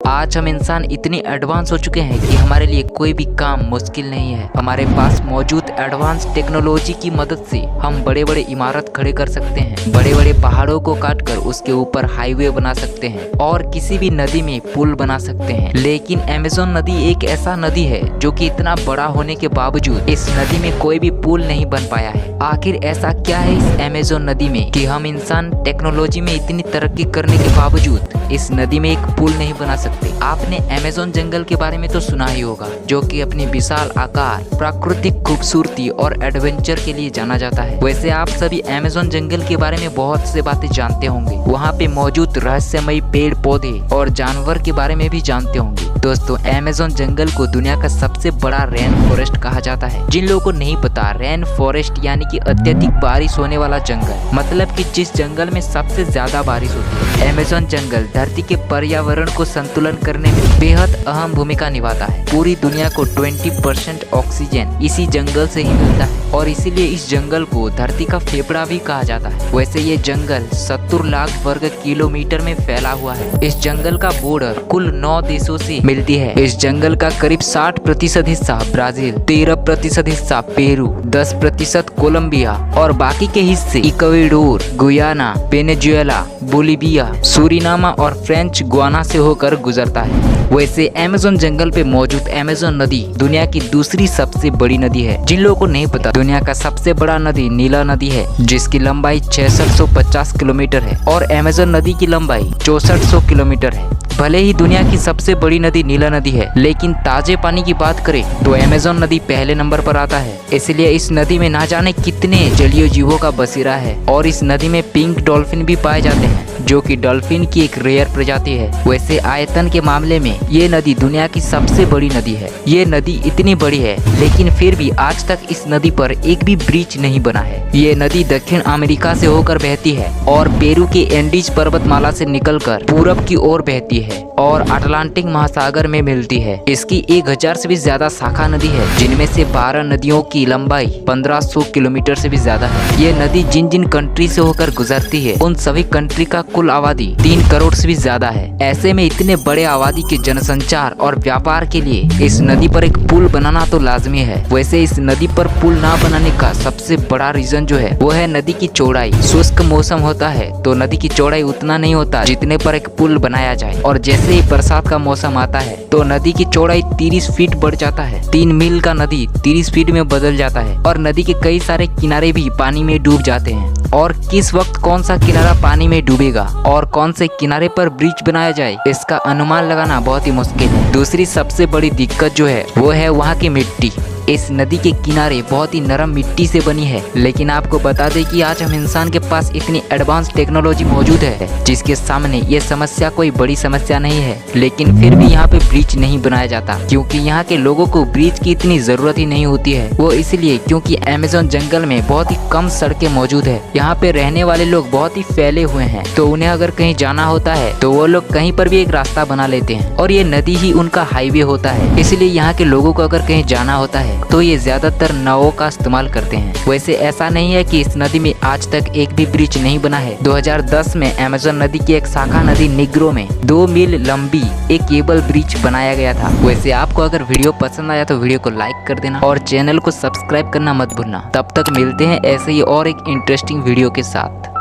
आज हम इंसान इतने एडवांस हो चुके हैं कि हमारे लिए कोई भी काम मुश्किल नहीं है। हमारे पास मौजूद एडवांस टेक्नोलॉजी की मदद से हम बड़े बड़े इमारत खड़े कर सकते हैं, बड़े बड़े पहाड़ों को काटकर उसके ऊपर हाईवे बना सकते हैं और किसी भी नदी में पुल बना सकते हैं। लेकिन अमेज़न नदी एक ऐसा नदी है जो कि इतना बड़ा होने के बावजूद इस नदी में कोई भी पुल नहीं बन पाया है। आखिर ऐसा क्या है इस अमेज़न नदी में कि हम इंसान टेक्नोलॉजी में इतनी तरक्की करने के बावजूद इस नदी में एक पुल नहीं बना सकते। आपने अमेज़न जंगल के बारे में तो सुना ही होगा, जो कि अपनी विशाल आकार, प्राकृतिक खूबसूरती और एडवेंचर के लिए जाना जाता है। वैसे आप सभी अमेज़न जंगल के बारे में बहुत से बातें जानते होंगे। वहाँ पे मौजूद रहस्यमयी पेड़ पौधे और जानवर के बारे में भी जानते होंगे। दोस्तों, अमेज़न जंगल को दुनिया का सबसे बड़ा रेन फॉरेस्ट कहा जाता है। जिन लोगों को नहीं पता, रेन फॉरेस्ट यानी कि अत्यधिक बारिश होने वाला जंगल, मतलब कि जिस जंगल में सबसे ज्यादा बारिश होती है। अमेज़न जंगल धरती के पर्यावरण को संतुलन करने में बेहद अहम भूमिका निभाता है। पूरी दुनिया को 20% ऑक्सीजन इसी जंगल से ही मिलता है और इसीलिए इस जंगल को धरती का फेफड़ा भी कहा जाता है। वैसे ये जंगल 70 लाख वर्ग किलोमीटर में फैला हुआ है। इस जंगल का बॉर्डर कुल 9 देशों से मिलती है। इस जंगल का करीब 60% हिस्सा ब्राजील, 13% हिस्सा पेरू, 10% कोलंबिया और बाकी के हिस्से इक्वाडोर, गुयाना, वेनेजुएला, बोलिविया, सूरीनामा और फ्रेंच गुयाना से होकर गुजरता है। वैसे अमेज़न जंगल पे मौजूद अमेज़न नदी दुनिया की दूसरी सबसे बड़ी नदी है। जिन लोगों को नहीं पता, दुनिया का सबसे बड़ा नदी नीला नदी है, जिसकी लंबाई 6650 किलोमीटर है और अमेज़न नदी की लंबाई 6400 किलोमीटर है। भले ही दुनिया की सबसे बड़ी नदी नीला नदी है, लेकिन ताजे पानी की बात करें तो अमेज़न नदी पहले नंबर पर आता है। इसलिए इस नदी में ना जाने कितने जलीय जीवों का बसेरा है और इस नदी में पिंक डॉल्फिन भी पाए जाते हैं, जो कि डॉल्फिन की एक रेयर प्रजाति है। वैसे आयतन के मामले में ये नदी दुनिया की सबसे बड़ी नदी है। ये नदी इतनी बड़ी है, लेकिन फिर भी आज तक इस नदी पर एक भी ब्रिज नहीं बना है। ये नदी दक्षिण अमेरिका से होकर बहती है और पेरू के एंडीज पर्वतमाला से निकलकर पूरब की ओर बहती है और अटलांटिक महासागर में मिलती है। इसकी 1000 से भी ज्यादा शाखा नदी है, जिनमें से 12 नदियों की लंबाई 1500 किलोमीटर से भी ज्यादा है। ये नदी जिन जिन कंट्री से होकर गुजरती है, उन सभी कंट्री का कुल आबादी 3 करोड़ से भी ज्यादा है। ऐसे में इतने बड़े आबादी के जनसंचार और व्यापार के लिए इस नदी पर एक पुल बनाना तो लाजमी है। वैसे इस नदी पर पुल ना बनाने का सबसे बड़ा रीजन जो है वो है नदी की चौड़ाई। शुष्क मौसम होता है तो नदी की चौड़ाई उतना नहीं होता जितने पर एक पुल बनाया जाए, और जैसे ही बरसात का मौसम आता है तो नदी की चौड़ाई 30 फीट बढ़ जाता है। 3 मील का नदी 30 फीट में बदल जाता है और नदी के कई सारे किनारे भी पानी में डूब जाते हैं। और किस वक्त कौन सा किनारा पानी में डूबेगा और कौन से किनारे पर ब्रिज बनाया जाए, इसका अनुमान लगाना बहुत ही मुश्किल है। दूसरी सबसे बड़ी दिक्कत जो है वो है वहाँ की मिट्टी। इस नदी के किनारे बहुत ही नरम मिट्टी से बनी है, लेकिन आपको बता दें कि आज हम इंसान के पास इतनी एडवांस टेक्नोलॉजी मौजूद है जिसके सामने ये समस्या कोई बड़ी समस्या नहीं है। लेकिन फिर भी यहाँ पे ब्रिज नहीं बनाया जाता, क्योंकि यहाँ के लोगों को ब्रिज की इतनी जरूरत ही नहीं होती है। वो इसलिए क्योंकि अमेज़न जंगल में बहुत ही कम सड़कें मौजूद है। यहाँ पे रहने वाले लोग बहुत ही फैले हुए हैं, तो उन्हें अगर कहीं जाना होता है तो वो लोग कहीं पर भी एक रास्ता बना लेते हैं और ये नदी ही उनका हाईवे होता है। इसलिए यहाँ के लोगों को अगर कहीं जाना होता है तो ये ज्यादातर नावों का इस्तेमाल करते हैं। वैसे ऐसा नहीं है कि इस नदी में आज तक एक भी ब्रिज नहीं बना है। 2010 में अमेज़न नदी की एक शाखा नदी निग्रो में 2 मील लंबी एक केबल ब्रिज बनाया गया था। वैसे आपको अगर वीडियो पसंद आया तो वीडियो को लाइक कर देना और चैनल को सब्सक्राइब करना मत भूलना। तब तक मिलते हैं ऐसे ही और एक इंटरेस्टिंग वीडियो के साथ।